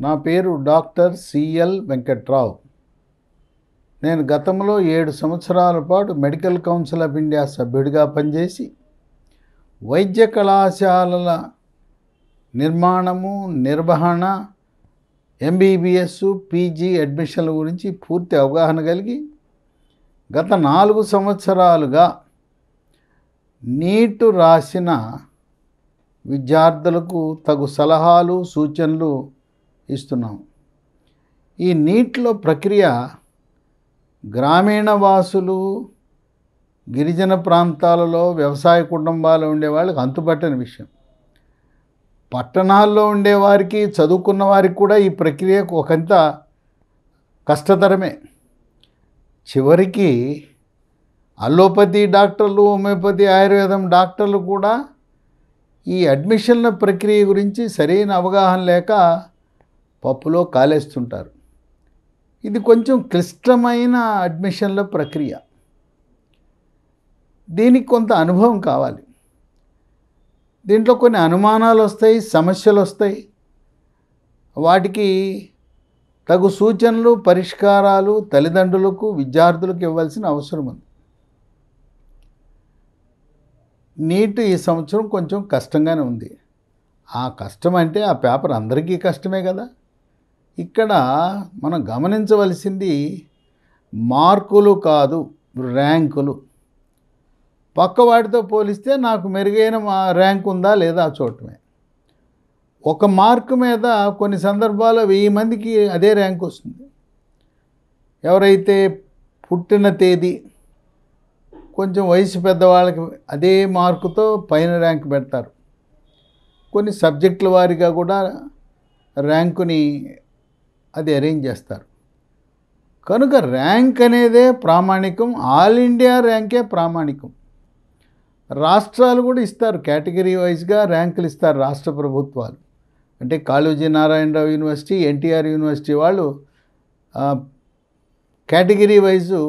నా పేరు doctor CL Venkatrao. నేను గతంలో 7 సంవత్సరాల పాటు మెడికల్ కౌన్సిల్ ఆఫ్ ఇండియా సభ్యుడిగా పనిచేసి వైద్య కళాశాలల నిర్మాణము, నిర్వహణ, ఎంబీబీఎస్, పీజీ అడ్మిషన్ల గురించి పూర్తి అవగాహన కలిగి గత 4 సంవత్సరాలుగా నీట్ రాసిన విద్యార్థులకు తగు సలహాలు, సూచనలు ఇస్తున్నాం. ఈ నీట్లో ప్రక్రియ గ్రామీణ వాసులు, గిరిజన ప్రాంతాలలో వ్యవసాయ కుటుంబాలు ఉండే వాళ్ళకి అంతుపట్టని విషయం. పట్టణాల్లో ఉండేవారికి, చదువుకున్న వారికి కూడా ఈ ప్రక్రియ ఒకంత కష్టతరమే. చివరికి అల్లోపతి డాక్టర్లు, హోమియోపతి, ఆయుర్వేదం డాక్టర్లు కూడా ఈ అడ్మిషన్ల ప్రక్రియ గురించి సరైన అవగాహన లేక పప్పులో కాలేస్తుంటారు. ఇది కొంచెం క్లిష్టమైన అడ్మిషన్ల ప్రక్రియ. దీనికి కొంత అనుభవం కావాలి. దీంట్లో కొన్ని అనుమానాలు వస్తాయి, సమస్యలు వస్తాయి. వాటికి తగు సూచనలు, పరిష్కారాలు తల్లిదండ్రులకు, విద్యార్థులకు ఇవ్వాల్సిన అవసరం ఉంది. నీట్ ఈ సంవత్సరం కొంచెం కష్టంగానే ఉంది. ఆ కష్టం అంటే ఆ పేపర్ అందరికీ కష్టమే కదా. ఇక్కడ మనం గమనించవలసింది మార్కులు కాదు, ర్యాంకులు. పక్కవాడితో పోలిస్తే నాకు మెరుగైన ర్యాంక్ ఉందా లేదా చూడటమే. ఒక మార్కు మీద కొన్ని సందర్భాల్లో 1000 మందికి అదే ర్యాంక్ వస్తుంది. ఎవరైతే పుట్టిన తేదీ, కొంచెం వయసు పెద్దవాళ్ళకి అదే మార్కుతో పైన ర్యాంక్ పెడతారు. కొన్ని సబ్జెక్టుల వారీగా కూడా ర్యాంకుని అది అరేంజ్ చేస్తారు. కనుక ర్యాంక్ అనేదే ప్రామాణికం. ఆల్ ఇండియా ర్యాంకే ప్రామాణికం. రాష్ట్రాలు కూడా ఇస్తారు, కేటగిరీ వైజ్గా ర్యాంకులు ఇస్తారు రాష్ట్ర ప్రభుత్వాలు. అంటే కాళోజీ నారాయణరావు యూనివర్సిటీ, ఎన్టీఆర్ యూనివర్సిటీ వాళ్ళు కేటగిరీ వైజు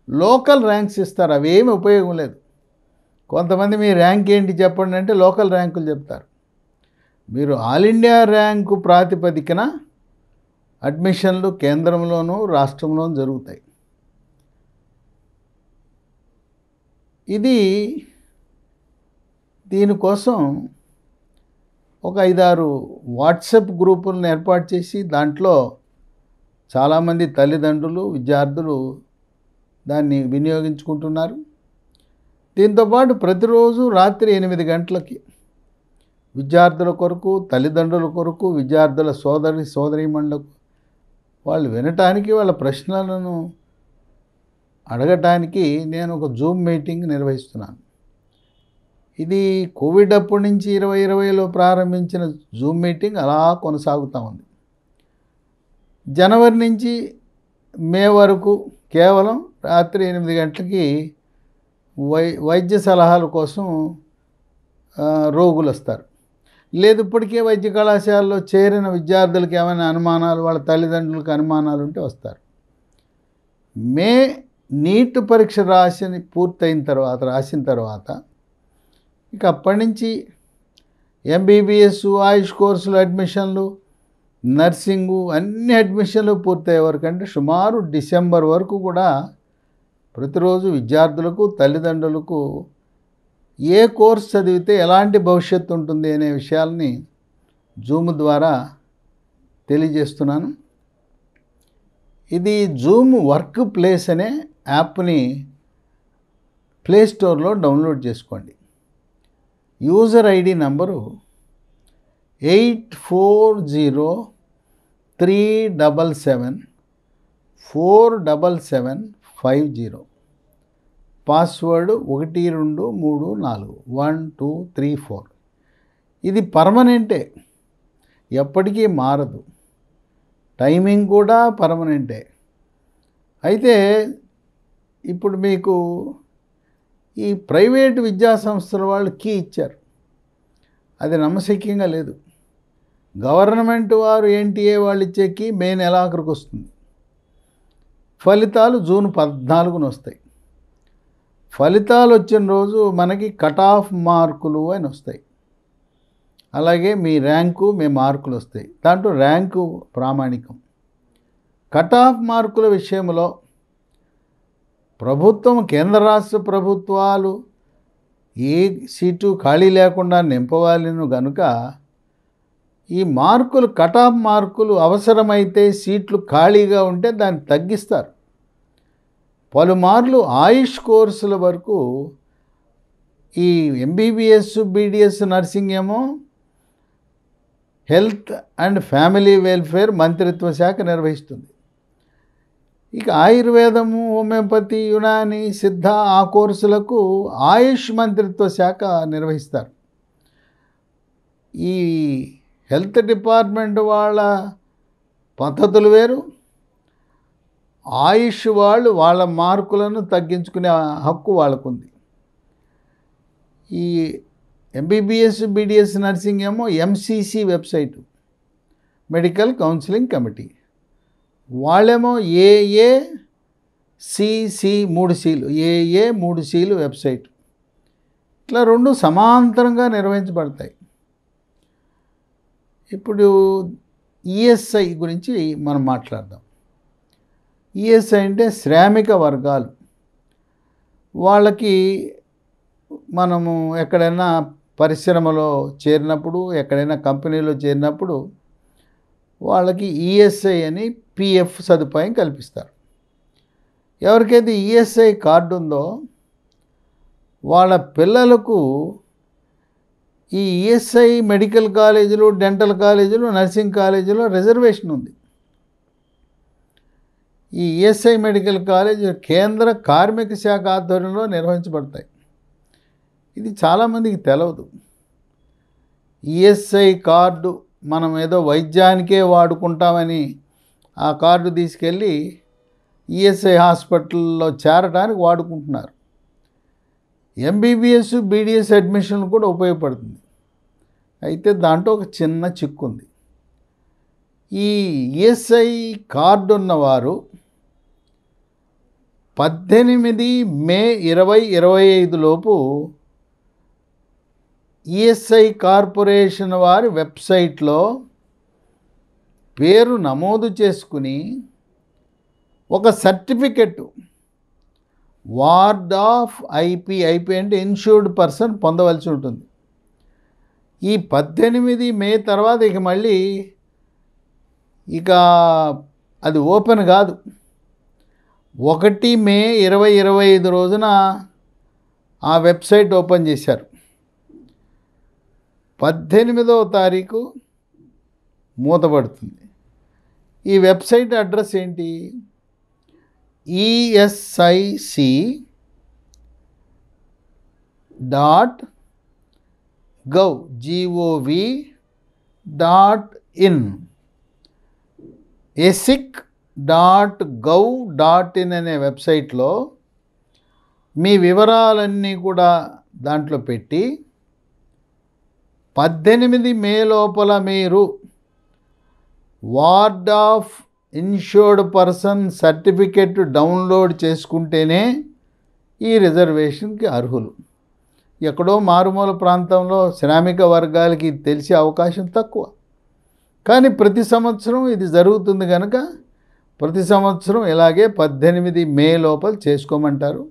లోకల్ ర్యాంక్స్ ఇస్తారు. అవి ఏమి ఉపయోగం లేదు. కొంతమంది మీ ర్యాంక్ ఏంటి చెప్పండి అంటే లోకల్ ర్యాంకులు చెప్తారు. మీరు ఆల్ ఇండియా ర్యాంకు ప్రాతిపదికన అడ్మిషన్లు కేంద్రంలోనూ రాష్ట్రంలోనూ జరుగుతాయి. దీనికోసం ఒక 5-6 వాట్సాప్ గ్రూపులను ఏర్పాటు చేసి దాంట్లో చాలామంది తల్లిదండ్రులు, విద్యార్థులు దాన్ని వినియోగించుకుంటున్నారు. దీంతోపాటు ప్రతిరోజు రాత్రి 8 గంటలకి విద్యార్థుల కొరకు, తల్లిదండ్రుల కొరకు, విద్యార్థుల సోదరీమణులకు వాళ్ళు వినటానికి, వాళ్ళ ప్రశ్నలను అడగటానికి నేను ఒక జూమ్ మీటింగ్ నిర్వహిస్తున్నాను. ఇది కోవిడ్ అప్పటి నుంచి 2020లో ప్రారంభించిన జూమ్ మీటింగ్ అలా కొనసాగుతూ ఉంది. జనవరి నుంచి మే వరకు కేవలం రాత్రి 8 గంటలకి వైద్య సలహాల కోసం రోగులు వస్తారు. లేదు ఇప్పటికే వైద్య కళాశాలలో చేరిన విద్యార్థులకు ఏమైనా అనుమానాలు, వాళ్ళ తల్లిదండ్రులకు అనుమానాలు ఉంటే వస్తారు. మే నీట్ పరీక్ష రాసిన తర్వాత ఇక అప్పటి నుంచి ఎంబీబీఎస్, ఆయుష్ కోర్సులు అడ్మిషన్లు, నర్సింగు అన్ని అడ్మిషన్లు పూర్తయ్యే వరకు, అంటే సుమారు డిసెంబర్ వరకు కూడా ప్రతిరోజు విద్యార్థులకు, తల్లిదండ్రులకు ఏ కోర్స్ చదివితే ఎలాంటి భవిష్యత్తు ఉంటుంది అనే విషయాల్ని జూమ్ ద్వారా తెలియజేస్తున్నాను. ఇది జూమ్ వర్క్ ప్లేస్ అనే యాప్ని ప్లేస్టోర్లో డౌన్లోడ్ చేసుకోండి. User ID number 8403774750. పాస్వర్డ్ 1234 1234. ఇది పర్మనెంటే, ఎప్పటికీ మారదు. టైమింగ్ కూడా పర్మనెంటే. అయితే ఇప్పుడు మీకు ఈ ప్రైవేటు విద్యా సంస్థల వాళ్ళు కీ ఇచ్చారు. అది నమ్మశక్యంగా లేదు. గవర్నమెంట్ వారు ఎన్టీఏ వాళ్ళు ఇచ్చే కీ మే నెలాఖరుకు వస్తుంది. ఫలితాలు జూన్ 14న వస్తాయి. ఫలితాలు వచ్చిన రోజు మనకి కట్ ఆఫ్ మార్కులు అని వస్తాయి. అలాగే మీ ర్యాంకు, మీ మార్కులు వస్తాయి. దాంట్లో ర్యాంకు ప్రామాణికం. కట్ ఆఫ్ మార్కుల విషయంలో ప్రభుత్వం, కేంద్ర రాష్ట్ర ప్రభుత్వాలు ఏ సీటు ఖాళీ లేకుండా నింపవాలను గనుక ఈ మార్కులు, కట్ ఆఫ్ మార్కులు అవసరమైతే సీట్లు ఖాళీగా ఉంటే దాన్ని తగ్గిస్తారు. పలుమార్లు ఆయుష్ కోర్సుల వరకు ఈ ఎంబీబీఎస్, బీడీఎస్, నర్సింగ్ ఏమో హెల్త్ అండ్ ఫ్యామిలీ వెల్ఫేర్ మంత్రిత్వ శాఖ నిర్వహిస్తుంది. ఇక ఆయుర్వేదము, హోమియోపతి, యునాని, సిద్ధ ఆ కోర్సులకు ఆయుష్ మంత్రిత్వ శాఖ నిర్వహిస్తారు. ఈ హెల్త్ డిపార్ట్మెంట్ వాళ్ళ పద్ధతులు వేరు, ఆయుష్ వాళ్ళు వాళ్ళ మార్కులను తగ్గించుకునే హక్కు వాళ్ళకుంది. ఈ ఎంబీబీఎస్, బీడీఎస్, నర్సింగ్ ఏమో MCC website, medical counselling committee, వాళ్ళేమో ఏఏసిసి 3 సీలు, ఏఏ 3 సీలు వెబ్సైట్. ఇట్లా 2 సమాంతరంగా నిర్వహించబడతాయి. ఇప్పుడు ఈఎస్ఐ గురించి మనం మాట్లాడదాం. ఈఎస్ఐ అంటే శ్రామిక వర్గాలు. వాళ్ళకి మనము ఎక్కడైనా పరిశ్రమలో చేరినప్పుడు, ఎక్కడైనా కంపెనీలో చేరినప్పుడు వాళ్ళకి ఈఎస్ఐ అని పిఎఫ్ సదుపాయం కల్పిస్తారు. ఎవరికైతే ఈఎస్ఐ కార్డు ఉందో వాళ్ళ పిల్లలకు ఈ ఈఎస్ఐ మెడికల్ కాలేజీలు, డెంటల్ కాలేజీలు, నర్సింగ్ కాలేజీలో రిజర్వేషన్ ఉంది. ఈ ఈఎస్ఐ మెడికల్ కాలేజ్ కేంద్ర కార్మిక శాఖ ఆధ్వర్యంలో నిర్వహించబడతాయి. ఇది చాలామందికి తెలవదు. ఈఎస్ఐ కార్డు మనం ఏదో వైద్యానికే వాడుకుంటామని ఆ కార్డు తీసుకెళ్ళి ఈఎస్ఐ హాస్పిటల్లో చేరడానికి వాడుకుంటున్నారు. ఎంబీబీఎస్, బీడీఎస్ అడ్మిషన్ కూడా ఉపయోగపడుతుంది. అయితే దాంట్లో ఒక చిన్న చిక్కు ఉంది. ఈ ఈఎస్ఐ కార్డు ఉన్నవారు 18 మే 2025 లోపు ఈఎస్ఐ కార్పొరేషన్ వారి వెబ్సైట్లో పేరు నమోదు చేసుకుని ఒక సర్టిఫికెట్ వార్డ్ ఆఫ్ ఐపీ అంటే ఇన్సూర్డ్ పర్సన్ పొందవలసి ఉంటుంది. ఈ 18 మే తర్వాత మళ్ళీ అది ఓపెన్ కాదు. 1 మే 2025 రోజున ఆ వెబ్సైట్ ఓపెన్ చేశారు. 18వ తారీఖు మూతపడుతుంది. ఈ వెబ్సైట్ అడ్రస్ ఏంటి? esic.gov.in esic.gov.in అనే వెబ్సైట్లో మీ వివరాలన్నీ కూడా దాంట్లో పెట్టి 18 మే లోపల మీరు ward of insured person certificate download చేసుకుంటేనే ఈ రిజర్వేషన్కి అర్హులు. ఎక్కడో మారుమూల ప్రాంతంలో శ్రామిక వర్గాలకి తెలిసే అవకాశం తక్కువ. కానీ ప్రతి సంవత్సరం ఇది జరుగుతుంది కనుక ప్రతి సంవత్సరం ఇలాగే 18 మే లోపల చేసుకోమంటారు.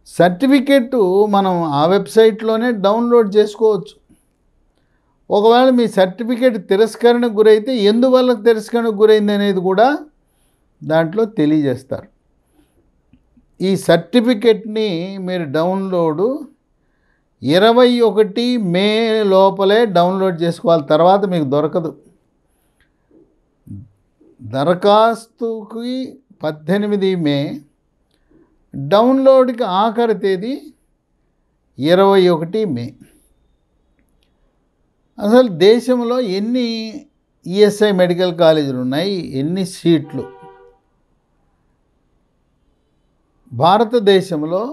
సర్టిఫికెట్ మనం ఆ వెబ్సైట్లోనే డౌన్లోడ్ చేసుకోవచ్చు. ఒకవేళ మీ సర్టిఫికేట్ తిరస్కరణకు గురైతే ఎందువల్ల తిరస్కరణకు గురైంది అనేది కూడా దాంట్లో తెలియజేస్తారు. ఈ సర్టిఫికెట్ని మీరు డౌన్లోడు 21 మే లోపలే డౌన్లోడ్ చేసుకోవాలి. తర్వాత మీకు దొరకదు. దరఖాస్తుకి 18 మే, డౌన్లోడ్కి ఆఖరి తేదీ 21 మే. అసలు దేశంలో ఎన్ని ఈఎస్ఐ మెడికల్ కాలేజీలు ఉన్నాయి, ఎన్ని సీట్లు? భారతదేశంలో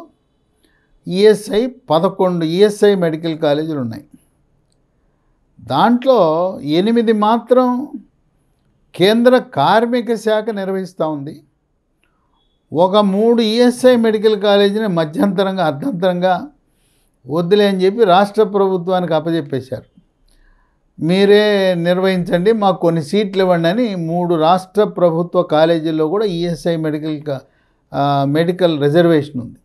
ఈఎస్ఐ 11 ఈఎస్ఐ మెడికల్ కాలేజీలు ఉన్నాయి. దాంట్లో 8 మాత్రం కేంద్ర కార్మిక శాఖ నిర్వహిస్తూ ఉంది. ఒక 3 ఈఎస్ఐ మెడికల్ కాలేజీని మధ్యంతరంగా, అర్ధంతరంగా వద్దులే అని చెప్పి రాష్ట్ర ప్రభుత్వానికి అప్పచెప్పేశారు. మీరే నిర్వహించండి, మాకు కొన్ని సీట్లు ఇవ్వండి అని 3 రాష్ట్ర ప్రభుత్వ కాలేజీల్లో కూడా ఈఎస్ఐ మెడికల్ రిజర్వేషన్ ఉంది.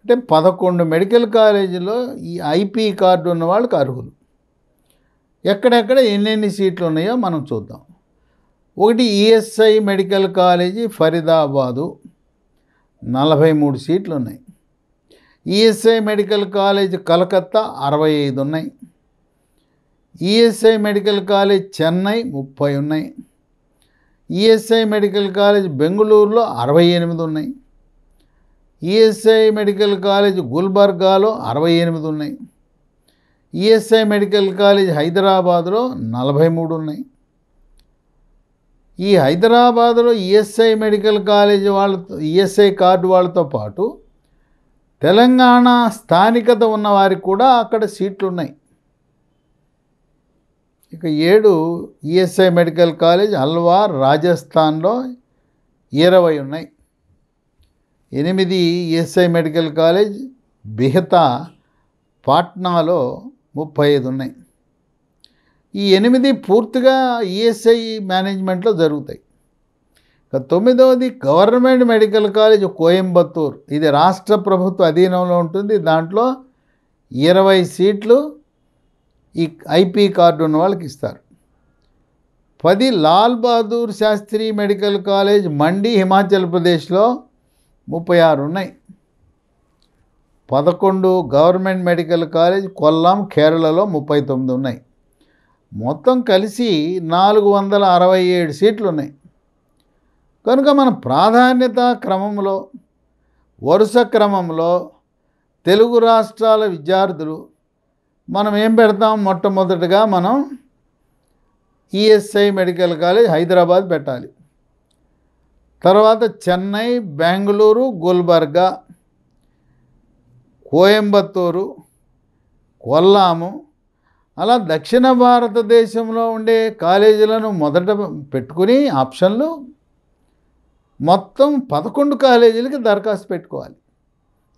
అంటే 11 మెడికల్ కాలేజీలో ఈ ఐపీ కార్డు ఉన్న వాళ్ళకి అర్హులు. ఎక్కడెక్కడ ఎన్నెన్ని సీట్లు ఉన్నాయో మనం చూద్దాం. ఒకటి ఈఎస్ఐ మెడికల్ కాలేజీ ఫరీదాబాదు, 43 సీట్లు ఉన్నాయి. ఈఎస్ఐ మెడికల్ కాలేజ్ కలకత్తా 65 ఉన్నాయి. ఈఎస్ఐ మెడికల్ కాలేజ్ చెన్నై 30 ఉన్నాయి. ఈఎస్ఐ మెడికల్ కాలేజ్ బెంగళూరులో 68 ఉన్నాయి. ఈఎస్ఐ మెడికల్ కాలేజ్ గుల్బర్గాలో 68 ఉన్నాయి. ఈఎస్ఐ మెడికల్ కాలేజ్ హైదరాబాద్లో 43 ఉన్నాయి. ఈ హైదరాబాద్లో ఈఎస్ఐ మెడికల్ కాలేజ్ వాళ్ళతో ఈఎస్ఐ కార్డు వాళ్ళతో పాటు తెలంగాణ స్థానికత ఉన్న వారికి కూడా అక్కడ సీట్లు ఉన్నాయి. ఇక 7 ఈఎస్ఐ మెడికల్ కాలేజ్ అల్వార్ రాజస్థాన్లో 20 ఉన్నాయి. 8 ఈఎస్ఐ మెడికల్ కాలేజ్ బిహతా పాట్నాలో 35 ఉన్నాయి. ఈ 8 పూర్తిగా ఈఎస్ఐ మేనేజ్మెంట్లో జరుగుతాయి. ఇక 9వది గవర్నమెంట్ మెడికల్ కాలేజ్ కోయంబత్తూర్, ఇది రాష్ట్ర ప్రభుత్వ అధీనంలో ఉంటుంది. దాంట్లో 20 సీట్లు ఈ ఐపీ కార్డు ఉన్న వాళ్ళకి ఇస్తారు. 10 లాల్ బహదూర్ శాస్త్రి మెడికల్ కాలేజ్ మండి హిమాచల్ ప్రదేశ్లో 36 ఉన్నాయి. 11 గవర్నమెంట్ మెడికల్ కాలేజ్ కొల్లాం కేరళలో 39 ఉన్నాయి. మొత్తం కలిసి 467 సీట్లు ఉన్నాయి. కనుక మన ప్రాధాన్యత క్రమంలో వరుస క్రమంలో తెలుగు రాష్ట్రాల విద్యార్థులు మనం ఏం పెడతాం? మొట్టమొదటిగా మనం ఈఎస్ఐ మెడికల్ కాలేజ్ హైదరాబాద్ పెట్టాలి. తర్వాత చెన్నై, బెంగళూరు, గుల్బర్గా, కోయంబత్తూరు, కొల్లాము, అలా దక్షిణ భారతదేశంలో ఉండే కాలేజీలను మొదట పెట్టుకుని ఆప్షన్లు మొత్తం 11 కాలేజీలకి దరఖాస్తు పెట్టుకోవాలి.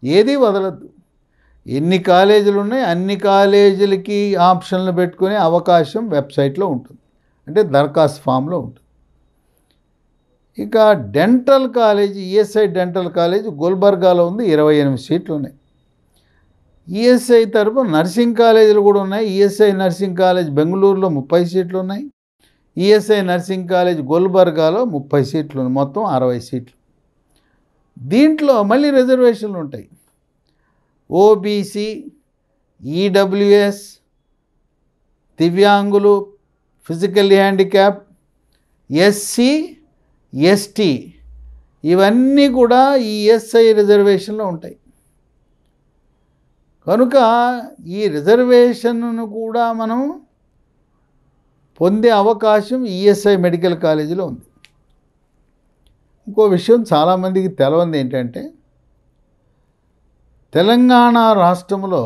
ఏది వదలద్దు. ఎన్ని కాలేజీలు ఉన్నాయి అన్ని కాలేజీలకి ఆప్షన్లు పెట్టుకునే అవకాశం వెబ్సైట్లో ఉంటుంది, అంటే దరఖాస్తు ఫామ్లో ఉంటుంది. ఇక dental college ESI dental college గుల్బర్గాలో ఉంది, 28 సీట్లు ఉన్నాయి. ఈఎస్ఐ తరపున నర్సింగ్ కాలేజీలు కూడా ఉన్నాయి. ఈఎస్ఐ నర్సింగ్ కాలేజ్ బెంగళూరులో 30 సీట్లు ఉన్నాయి. ఈఎస్ఐ నర్సింగ్ కాలేజ్ గుల్బర్గాలో 30 సీట్లు ఉన్నాయి. మొత్తం 60 సీట్లు. దీంట్లో మళ్ళీ రిజర్వేషన్లు ఉంటాయి. ఓబీసీ, ఈడబ్ల్యూఎస్, దివ్యాంగులు, ఫిజికల్ హ్యాండిక్యాప్, ఎస్సీ, ఎస్టీ ఇవన్నీ కూడా ఈ ఈఎస్ఐ రిజర్వేషన్లో ఉంటాయి. కనుక ఈ రిజర్వేషన్ను కూడా మనం పొందే అవకాశం ఈఎస్ఐ మెడికల్ కాలేజీలో ఉంది. ఇంకో విషయం చాలామందికి తెలవంది ఏంటంటే, తెలంగాణ రాష్ట్రంలో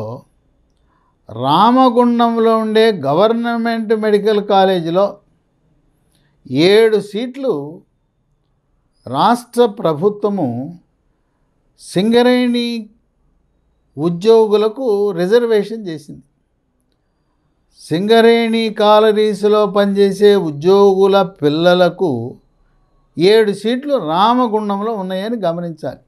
రామగుండంలో ఉండే గవర్నమెంట్ మెడికల్ కాలేజీలో 7 సీట్లు రాష్ట్ర ప్రభుత్వము సింగరేణి ఉద్యోగులకు రిజర్వేషన్ చేసింది. సింగరేణి కాలరీస్లో పనిచేసే ఉద్యోగుల పిల్లలకు 7 సీట్లు రామగుండంలో ఉన్నాయని గమనించాలి.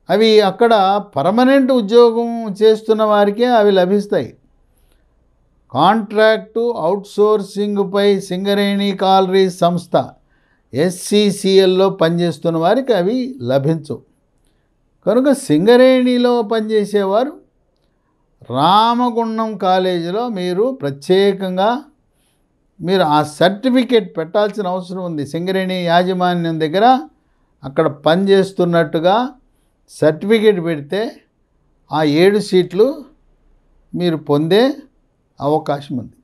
అవి అక్కడ పర్మనెంట్ ఉద్యోగం చేస్తున్న వారికే అవి లభిస్తాయి. కాంట్రాక్టు అవుట్సోర్సింగ్పై సింగరేణి కాలరీస్ సంస్థ ఎస్సీసీఎల్లో పనిచేస్తున్న వారికి అవి లభించవు. కనుక సింగరేణిలో పనిచేసేవారు రామగుండం కాలేజీలో మీరు ప్రత్యేకంగా ఆ సర్టిఫికేట్ పెట్టాల్సిన అవసరం ఉంది. సింగరేణి యాజమాన్యం దగ్గర అక్కడ పనిచేస్తున్నట్టుగా సర్టిఫికేట్ పెడితే ఆ 7 సీట్లు మీరు పొందే అవకాశం ఉంది.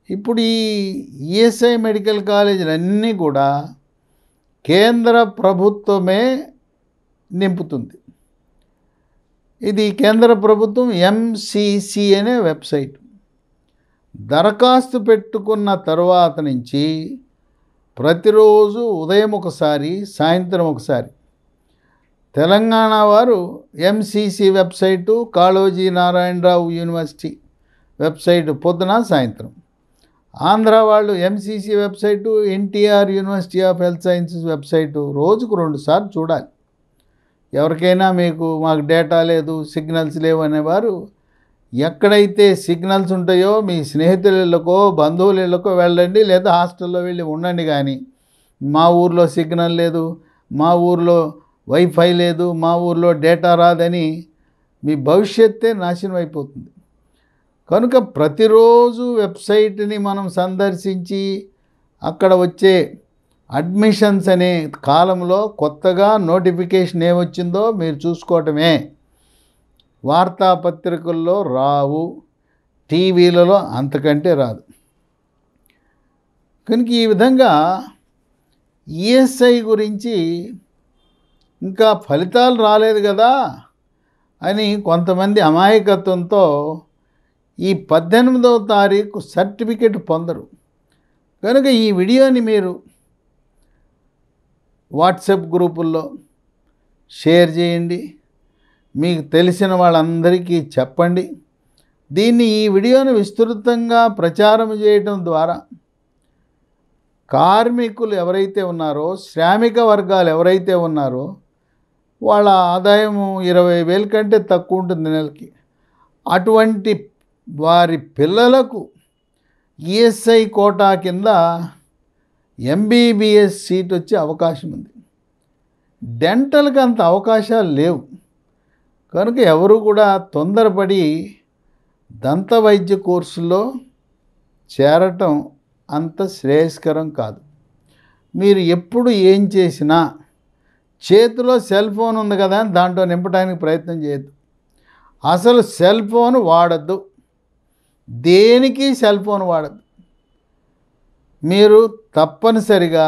ఇప్పుడు ఈ ఈఎస్ఐ మెడికల్ కాలేజీలన్నీ కూడా కేంద్ర ప్రభుత్వమే నింపుతుంది. ఇది కేంద్ర ప్రభుత్వం ఎంసీసీ అనే వెబ్సైట్. దరఖాస్తు పెట్టుకున్న తరువాత నుంచి ప్రతిరోజు ఉదయం ఒకసారి, సాయంత్రం ఒకసారి తెలంగాణ వారు MCC website, Kaloji Narayanarao university website పొద్దున సాయంత్రం. ఆంధ్ర వాళ్ళు MCC website, NTR university of health sciences website రోజుకు 2 సార్లు చూడాలి. ఎవరికైనా మాకు డేటా లేదు, సిగ్నల్స్ లేవు అనేవారు ఎక్కడైతే సిగ్నల్స్ ఉంటాయో మీ స్నేహితుల ఇళ్ళకో బంధువుల ఇళ్ళకో వెళ్ళండి, లేదా హాస్టల్లో వెళ్ళి ఉండండి. కానీ మా ఊర్లో సిగ్నల్ లేదు, మా ఊర్లో వైఫై లేదు, మా ఊర్లో డేటా రాదని మీ భవిష్యత్తే నాశనం అయిపోతుంది. కనుక ప్రతిరోజు వెబ్సైట్ని మనం సందర్శించి అక్కడ వచ్చే అడ్మిషన్స్ అనే కాలంలో కొత్తగా నోటిఫికేషన్ ఏమొచ్చిందో మీరు చూసుకోవటమే. వార్తాపత్రికల్లో రావు, టీవీలలో అంతకంటే రాదు. కనుక ఈ విధంగా ఈఎస్ఐ గురించి ఇంకా ఫలితాలు రాలేదు కదా అని కొంతమంది అమాయకత్వంతో ఈ 18వ తారీఖు సర్టిఫికెట్ పొందరు. కనుక ఈ వీడియోని మీరు వాట్సాప్ గ్రూపుల్లో షేర్ చేయండి, మీకు తెలిసిన వాళ్ళందరికీ చెప్పండి. ఈ వీడియోను విస్తృతంగా ప్రచారం చేయడం ద్వారా కార్మికులు ఎవరైతే ఉన్నారో, శ్రామిక వర్గాలు ఎవరైతే ఉన్నారో వాళ్ళ ఆదాయం 20,000 కంటే తక్కువ ఉంటుంది నెలకి. అటువంటి వారి పిల్లలకు ఈఎస్ఐ కోటా కింద ఎంబీబీఎస్ సీట్ వచ్చే అవకాశం ఉంది. డెంటల్కి అంత అవకాశాలు లేవు. కనుక ఎవరు కూడా తొందరపడి దంత వైద్య కోర్సులో చేరటం అంత శ్రేయస్కరం కాదు. మీరు ఎప్పుడు ఏం చేసినా చేతిలో సెల్ ఫోన్ ఉంది కదా అని దాంట్లో నింపడానికి ప్రయత్నం చేయొద్దు. అసలు సెల్ ఫోన్ వాడద్దు, దేనికి సెల్ ఫోన్ వాడద్దు. మీరు తప్పనిసరిగా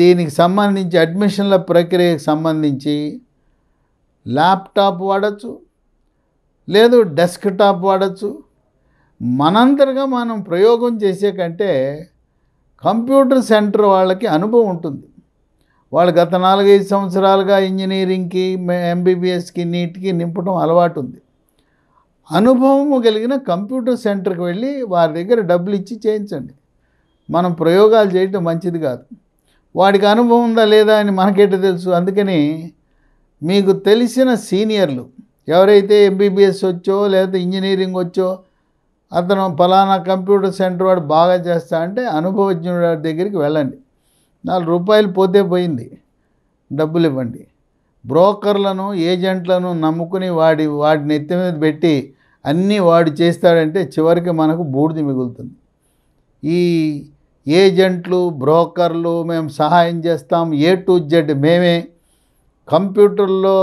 దీనికి సంబంధించి అడ్మిషన్ల ప్రక్రియకు సంబంధించి ల్యాప్టాప్ వాడచ్చు, లేదు డెస్క్టాప్ వాడచ్చు. మనంతరగా మనం ప్రయోగం చేసే కంటే కంప్యూటర్ సెంటర్ వాళ్ళకి అనుభవం ఉంటుంది. వాళ్ళు గత 4-5 సంవత్సరాలుగా ఇంజనీరింగ్కి, ఎంబీబీఎస్కి, నీట్కి నింపడం అలవాటు ఉంది. అనుభవం కలిగిన కంప్యూటర్ సెంటర్కి వెళ్ళి వారి దగ్గర డబ్బులు ఇచ్చి చేయించండి. మనం ప్రయోగాలు చేయటం మంచిది కాదు. వాడికి అనుభవం ఉందా లేదా అని మనకేట తెలుసు. అందుకని మీకు తెలిసిన సీనియర్లు ఎవరైతే ఎంబీబీఎస్ వచ్చో లేదా ఇంజనీరింగ్ వచ్చో అతను ఫలానా కంప్యూటర్ సెంటర్ వాడు బాగా చేస్తా అంటే అనుభవజ్ఞుడి దగ్గరికి వెళ్ళండి. ₹4 పోతే పోయింది, డబ్బులు ఇవ్వండి. బ్రోకర్లను, ఏజెంట్లను నమ్ముకుని వాడి నెత్తి మీద పెట్టి అన్నీ వాడు చేస్తాడంటే చివరికి మనకు బూడిద మిగులుతుంది. ఈ ఏజెంట్లు, బ్రోకర్లు మేము సహాయం చేస్తాం, A to Z మేమే, కంప్యూటర్లో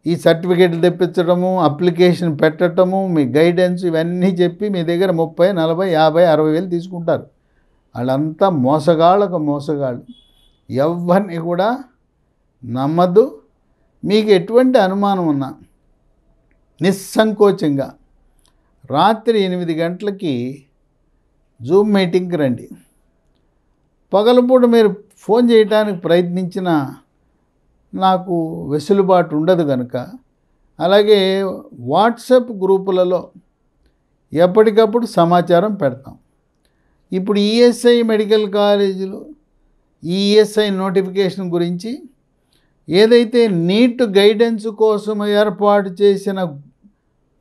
ఈ సర్టిఫికేట్లు తెప్పించడము, అప్లికేషన్ పెట్టడము, మీ గైడెన్స్ ఇవన్నీ చెప్పి మీ దగ్గర 30, 40, 50, 60 తీసుకుంటారు. వాళ్ళంతా మోసగాళ్ళు. ఎవరిని కూడా నమ్మద్దు. మీకు ఎటువంటి అనుమానం ఉన్నా నిస్సంకోచంగా రాత్రి 8 గంటలకి జూమ్ మీటింగ్కి రండి. పగలపూట మీరు ఫోన్ చేయడానికి ప్రయత్నించిన నాకు వెసులుబాటు ఉండదు కనుక, అలాగే వాట్సాప్ గ్రూపులలో ఎప్పటికప్పుడు సమాచారం పెడతాం. ఇప్పుడు ఈఎస్ఐ మెడికల్ కాలేజీలు ఈఎస్ఐ నోటిఫికేషన్ గురించి ఏదైతే నీట్ గైడెన్స్ కోసం ఏర్పాటు చేసిన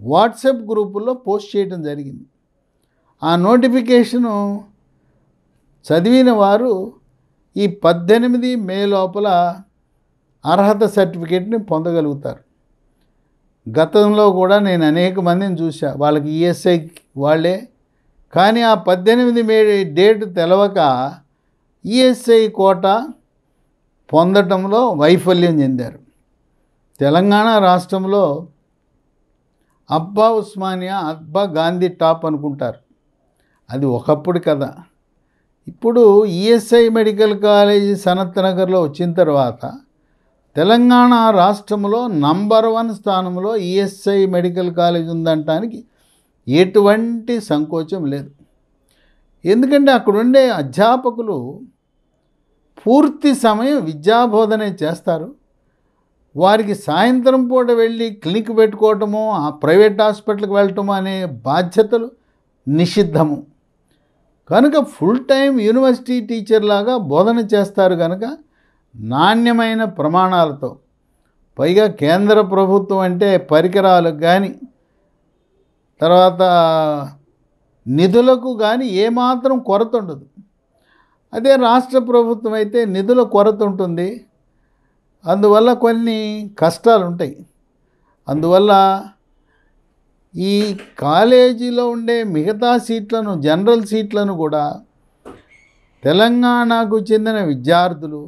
వాట్సాప్ గ్రూపుల్లో పోస్ట్ చేయడం జరిగింది. ఆ నోటిఫికేషను చదివిన వారు ఈ 18 మే లోపల అర్హత సర్టిఫికేట్ని పొందగలుగుతారు. గతంలో కూడా నేను అనేక మందిని చూసా, వాళ్ళకి ఈఎస్ఐ వాళ్ళే, కానీ ఆ 18 మే డేట్ తెలవక ఈఎస్ఐ కోటా పొందటంలో వైఫల్యం చెందారు. తెలంగాణ రాష్ట్రంలో అబ్బా ఉస్మానియా, అబ్బా గాంధీ టాప్ అనుకుంటారు. అది ఒకప్పుడు కదా. ఇప్పుడు ఈఎస్ఐ మెడికల్ కాలేజీ సనత్ నగర్లో వచ్చిన తర్వాత తెలంగాణ రాష్ట్రంలో నంబర్ 1 స్థానంలో ఈఎస్ఐ మెడికల్ కాలేజ్ ఉందనటానికి ఎటువంటి సంకోచం లేదు. ఎందుకంటే అక్కడుండే అధ్యాపకులు పూర్తి సమయం విద్యాబోధనే చేస్తారు. వారికి సాయంత్రం పూట వెళ్ళి క్లినిక్ పెట్టుకోవటము, ఆ ప్రైవేట్ హాస్పిటల్కి వెళ్ళటము అనే బాధ్యతలు నిషిద్ధము. కనుక ఫుల్ టైం యూనివర్సిటీ టీచర్ లాగా బోధన చేస్తారు కనుక నాణ్యమైన ప్రమాణాలతో, పైగా కేంద్ర ప్రభుత్వం అంటే పరికరాలకు కానీ తర్వాత నిధులకు కానీ ఏమాత్రం కొరత ఉండదు. అదే రాష్ట్ర ప్రభుత్వం అయితే నిధుల కొరత ఉంటుంది, అందువల్ల కొన్ని కష్టాలు ఉంటాయి. అందువల్ల ఈ కాలేజీలో ఉండే మిగతా సీట్లను, జనరల్ సీట్లను కూడా తెలంగాణకు చెందిన విద్యార్థులు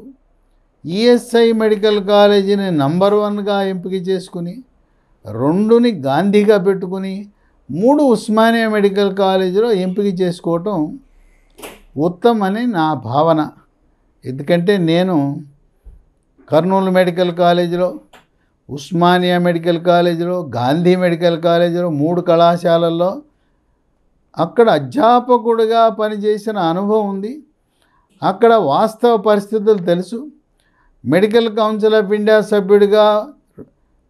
ఈఎస్ఐ మెడికల్ కాలేజీని నంబర్ 1గా ఎంపిక చేసుకుని, 2ని గాంధీగా పెట్టుకుని, 3 ఉస్మానియా మెడికల్ కాలేజీలో ఎంపిక చేసుకోవటం ఉత్తమని నా భావన. ఎందుకంటే నేను కర్నూలు మెడికల్ కాలేజీలో, ఉస్మానియా మెడికల్ కాలేజీలో, గాంధీ మెడికల్ కాలేజీలో 3 కళాశాలల్లో అక్కడ అధ్యాపకుడిగా పనిచేసిన అనుభవం ఉంది. అక్కడ వాస్తవ పరిస్థితులు తెలుసు. మెడికల్ కౌన్సిల్ ఆఫ్ ఇండియా సభ్యుడిగా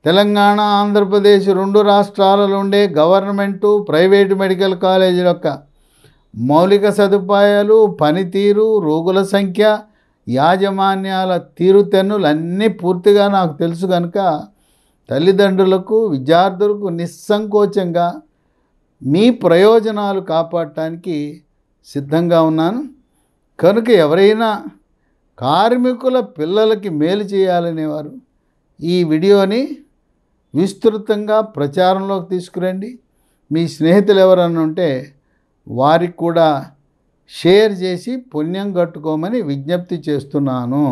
తెలంగాణ, ఆంధ్రప్రదేశ్ 2 రాష్ట్రాలలో ఉండే గవర్నమెంటు, ప్రైవేటు మెడికల్ కాలేజీల యొక్క మౌలిక సదుపాయాలు, పనితీరు, రోగుల సంఖ్య, యాజమాన్యాల తీరుతెన్నులు అన్నీ పూర్తిగా నాకు తెలుసు కనుక తల్లిదండ్రులకు, విద్యార్థులకు నిస్సంకోచంగా మీ ప్రయోజనాలు కాపాడటానికి సిద్ధంగా ఉన్నాను. కనుక ఎవరైనా కార్మికుల పిల్లలకి మేలు చేయాలనేవారు ఈ వీడియోని విస్తృతంగా ప్రచారంలోకి తీసుకురండి. మీ స్నేహితులు ఎవరన్నా ఉంటే వారికి కూడా షేర్ చేసి పుణ్యం కట్టుకోమని విజ్ఞప్తి చేస్తున్నాను.